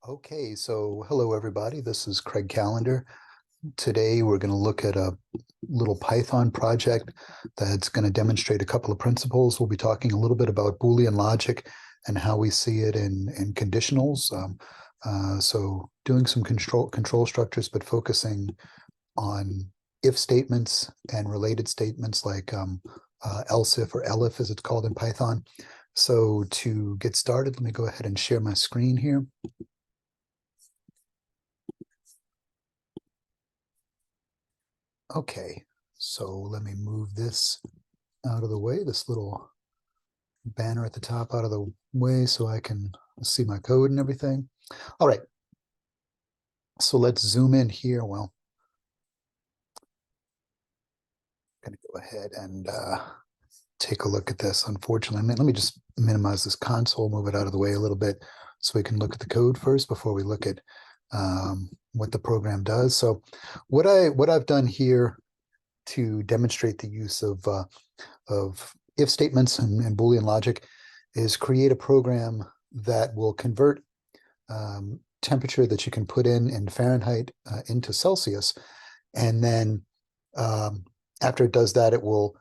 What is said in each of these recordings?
Okay, so hello everybody. This is Craig Callender. Today we're going to look at a little Python project that's going to demonstrate a couple of principles. We'll be talking a little bit about Boolean logic and how we see it in conditionals. So doing some control structures, but focusing on if statements and related statements like else if or elif as it's called in Python. So to get started, let me go ahead and share my screen here. Okay, so let me move this out of the way, this little banner at the top out of the way so I can see my code and everything. All right, so let's zoom in here. Well, I'm going to go ahead and take a look at this. Unfortunately, let me just minimize this console, move it out of the way a little bit so we can look at the code first before we look at what the program does. So what I've done here to demonstrate the use of if statements and Boolean logic is create a program that will convert temperature that you can put in Fahrenheit into Celsius. And then after it does that, it will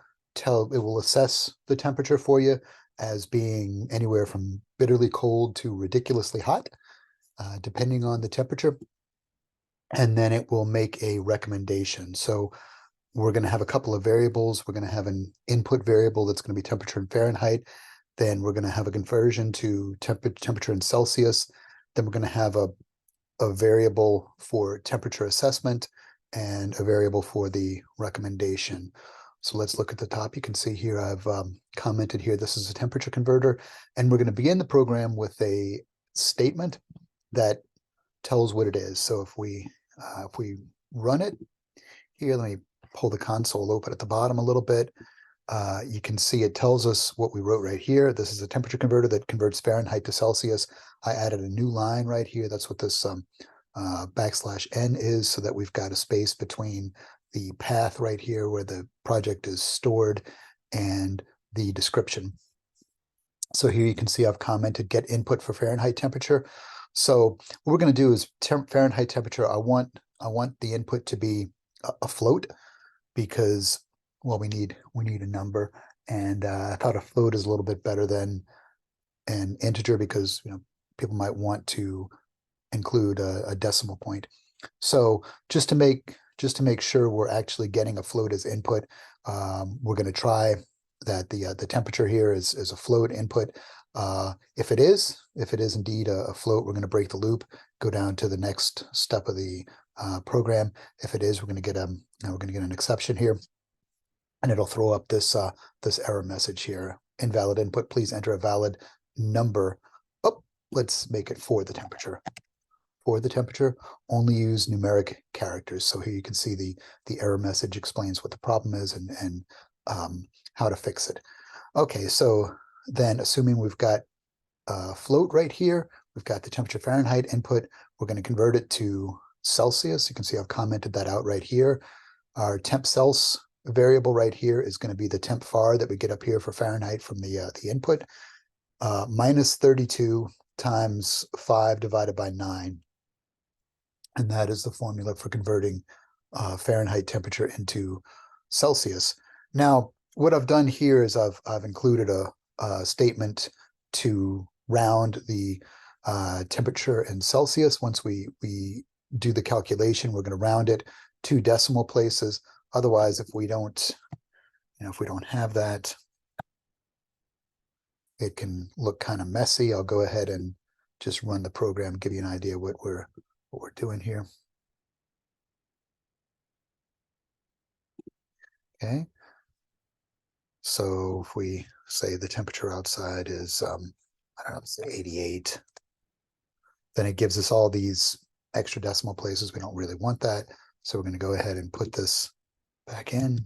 assess the temperature for you as being anywhere from bitterly cold to ridiculously hot, depending on the temperature. And then it will make a recommendation. So we're going to have a couple of variables. We're going to have an input variable that's going to be temperature in Fahrenheit. Then we're going to have a conversion to temperature in Celsius. Then we're going to have a variable for temperature assessment and a variable for the recommendation. So let's look at the top. You can see here I've commented here, this is a temperature converter. And we're going to begin the program with a statement that tells what it is. So if we run it here, let me pull the console open at the bottom a little bit. You can see it tells us what we wrote right here. This is a temperature converter that converts Fahrenheit to Celsius. I added a new line right here. That's what this \n is, so that we've got a space between the path right here where the project is stored and the description. So here you can see I've commented get input for Fahrenheit temperature. So what we're going to do is Fahrenheit temperature. I want the input to be a float, because well, we need a number, and I thought a float is a little bit better than an integer, because people might want to include a decimal point. So just to make sure we're actually getting a float as input, we're going to try that the temperature here is a float input. If it is indeed a float, we're going to break the loop, go down to the next step of the program. If it is, we're going to get an exception here, and it'll throw up this this error message here: invalid input. Please enter a valid number. Oh, let's make it for the temperature. For the temperature, only use numeric characters. So here you can see the error message explains what the problem is and how to fix it. Okay, so then assuming we've got a float right here, we've got the temperature Fahrenheit input, we're going to convert it to Celsius. You can see I've commented that out right here. Our temp Celsius variable right here is going to be the temp var that we get up here for Fahrenheit from the input. Minus 32 times 5 divided by 9. And that is the formula for converting Fahrenheit temperature into Celsius. Now, what I've done here is I've included a statement to round the temperature in Celsius. Once we do the calculation, we're going to round it 2 decimal places. Otherwise, if we don't have that, it can look kind of messy. I'll go ahead and just run the program, give you an idea what we're doing here. Okay. So if we say the temperature outside is, I don't know, say 88, then it gives us all these extra decimal places. We don't really want that. So we're going to go ahead and put this back in,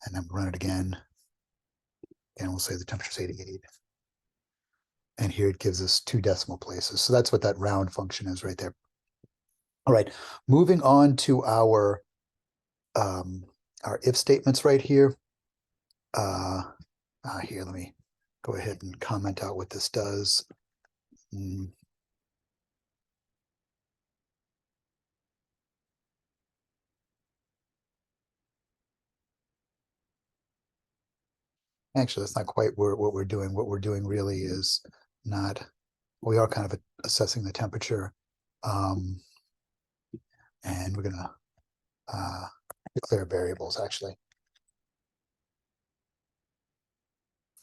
and then run it again. And we'll say the temperature is 88. And here it gives us 2 decimal places. So that's what that round function is right there. All right, moving on to our if statements right here. Here, let me go ahead and comment out what this does. Actually, that's not quite what we're doing. What we're doing really is not, we are kind of assessing the temperature. Um, and we're gonna declare variables actually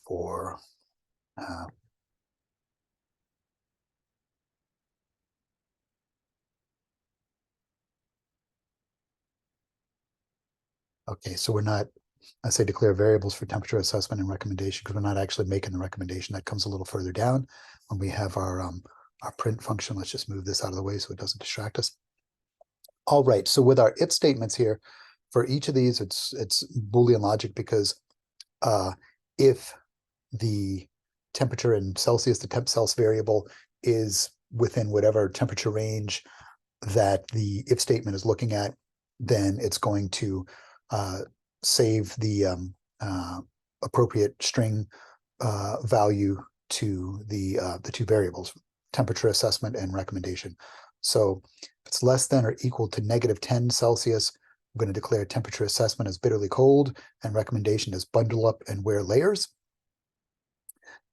for uh, okay, so we're not, I say declare variables for temperature assessment and recommendation because we're not actually making the recommendation. That comes a little further down when we have our print function. Let's just move this out of the way so it doesn't distract us. All right, so with our if statements here, for each of these, it's Boolean logic because if the temperature in Celsius, the temp Celsius variable is within whatever temperature range that the if statement is looking at, then it's going to save the appropriate string value to the two variables, temperature assessment and recommendation. So if it's less than or equal to -10 Celsius, we're going to declare temperature assessment as bitterly cold and recommendation as bundle up and wear layers.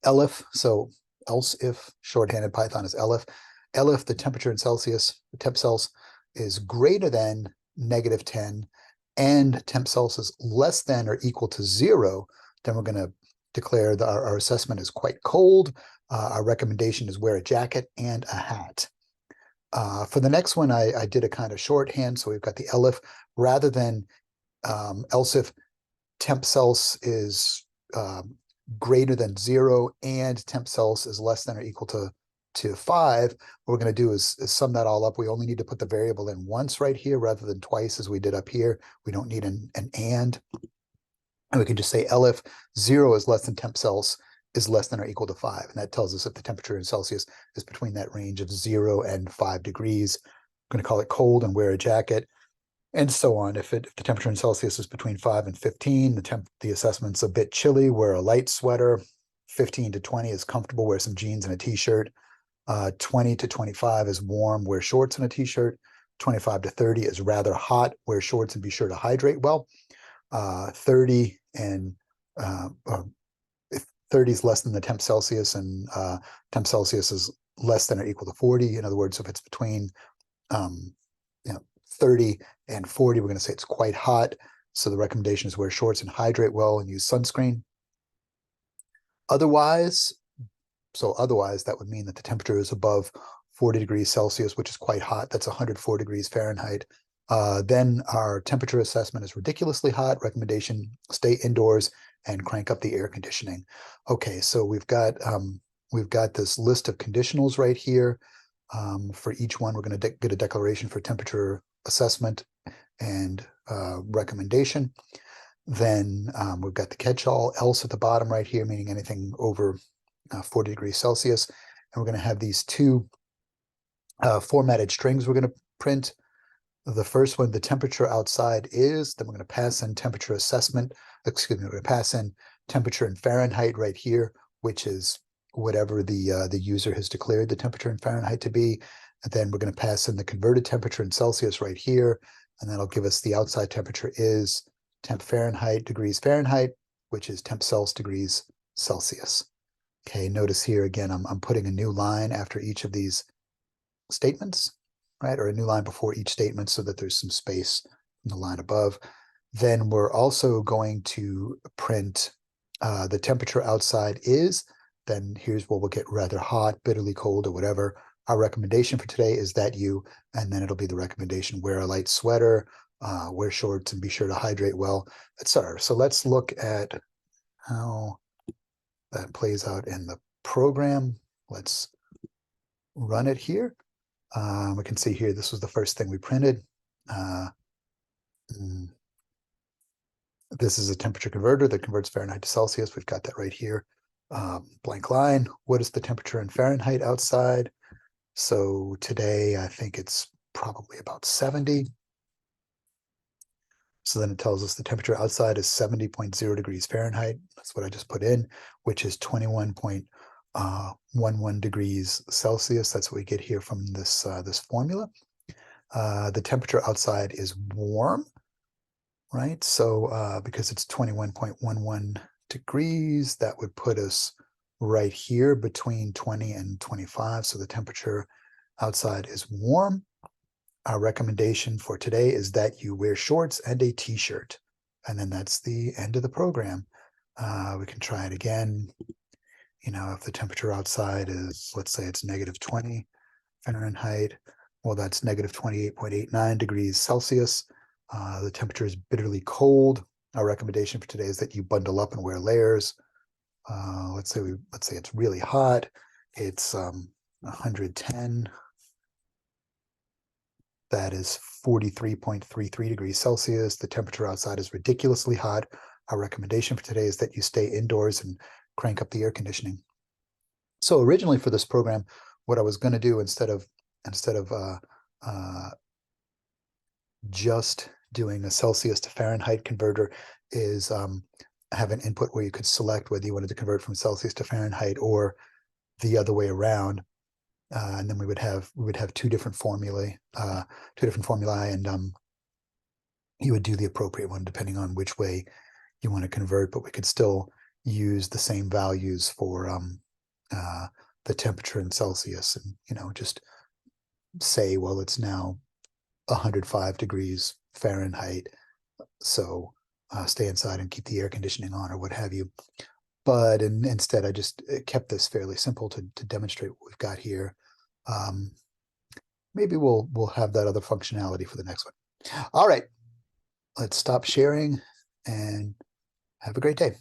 elif, so else if, shorthanded Python is elif. Elif, the temperature in Celsius, the temp Celsius is greater than -10 and temp Celsius is less than or equal to 0, then we're going to declare that our assessment is quite cold. Our recommendation is wear a jacket and a hat. For the next one, I did a kind of shorthand. So we've got the elif rather than else if temp Celsius is greater than 0 and temp Celsius is less than or equal to 5, what we're going to do is sum that all up. We only need to put the variable in once right here rather than twice as we did up here. We don't need an and. And we can just say elif 0 is less than temp Celsius is less than or equal to 5. And that tells us if the temperature in Celsius is between that range of 0 and 5 degrees. I'm going to call it cold and wear a jacket, and so on. If the temperature in Celsius is between 5 and 15, the assessment's a bit chilly, wear a light sweater. 15 to 20 is comfortable, wear some jeans and a t-shirt. 20 to 25 is warm, wear shorts and a t-shirt. 25 to 30 is rather hot, wear shorts and be sure to hydrate well. 30 and if 30 is less than the temp Celsius and temp Celsius is less than or equal to 40. In other words, if it's between 30 and 40, we're going to say it's quite hot. So the recommendation is wear shorts and hydrate well and use sunscreen. Otherwise, that would mean that the temperature is above 40 degrees Celsius, which is quite hot. That's 104 degrees Fahrenheit. Then our temperature assessment is ridiculously hot. Recommendation, stay indoors and crank up the air conditioning. Okay, so we've got this list of conditionals right here. For each one, we're going to get a declaration for temperature assessment and recommendation. Then we've got the catch-all else at the bottom right here, meaning anything over 40 degrees Celsius. And we're going to have these two formatted strings we're going to print. The first one, the temperature outside is, then we're going to pass in temperature assessment. Excuse me, we're going to pass in temperature in Fahrenheit right here, which is whatever the user has declared the temperature in Fahrenheit to be. And then we're going to pass in the converted temperature in Celsius right here. And that'll give us the outside temperature is temp Fahrenheit degrees Fahrenheit, which is temp Celsius degrees Celsius. Okay, notice here again, I'm putting a new line after each of these statements, right? Or a new line before each statement so that there's some space in the line above. Then we're also going to print the temperature outside is, then here's where we'll get rather hot, bitterly cold, or whatever. Our recommendation for today is that you, and then it'll be the recommendation, wear a light sweater, wear shorts, and be sure to hydrate well, etc. So let's look at how that plays out in the program. Let's run it here. We can see here, this was the first thing we printed. This is a temperature converter that converts Fahrenheit to Celsius. We've got that right here. Blank line. What is the temperature in Fahrenheit outside? So today, I think it's probably about 70. So then it tells us the temperature outside is 70.0 degrees Fahrenheit. That's what I just put in, which is 21.11 degrees Celsius. That's what we get here from this formula. The temperature outside is warm, right? So because it's 21.11 degrees. That would put us right here between 20 and 25. So the temperature outside is warm. Our recommendation for today is that you wear shorts and a t-shirt. And then that's the end of the program. We can try it again. You know, if the temperature outside is, let's say it's -20 Fahrenheit, well, that's -28.89 degrees Celsius. The temperature is bitterly cold. Our recommendation for today is that you bundle up and wear layers. Let's say it's really hot. It's 110. That is 43.33 degrees Celsius. The temperature outside is ridiculously hot. Our recommendation for today is that you stay indoors and crank up the air conditioning. So originally for this program, what I was going to do instead of just doing a Celsius to Fahrenheit converter is have an input where you could select whether you wanted to convert from Celsius to Fahrenheit or the other way around. And then we would have two different formulae, and you would do the appropriate one depending on which way you want to convert. But we could still use the same values for the temperature in Celsius, and just say, well, it's now 105 degrees Fahrenheit, so stay inside and keep the air conditioning on, or what have you. But instead, I just kept this fairly simple to demonstrate what we've got here. Maybe we'll have that other functionality for the next one. All right, let's stop sharing and have a great day.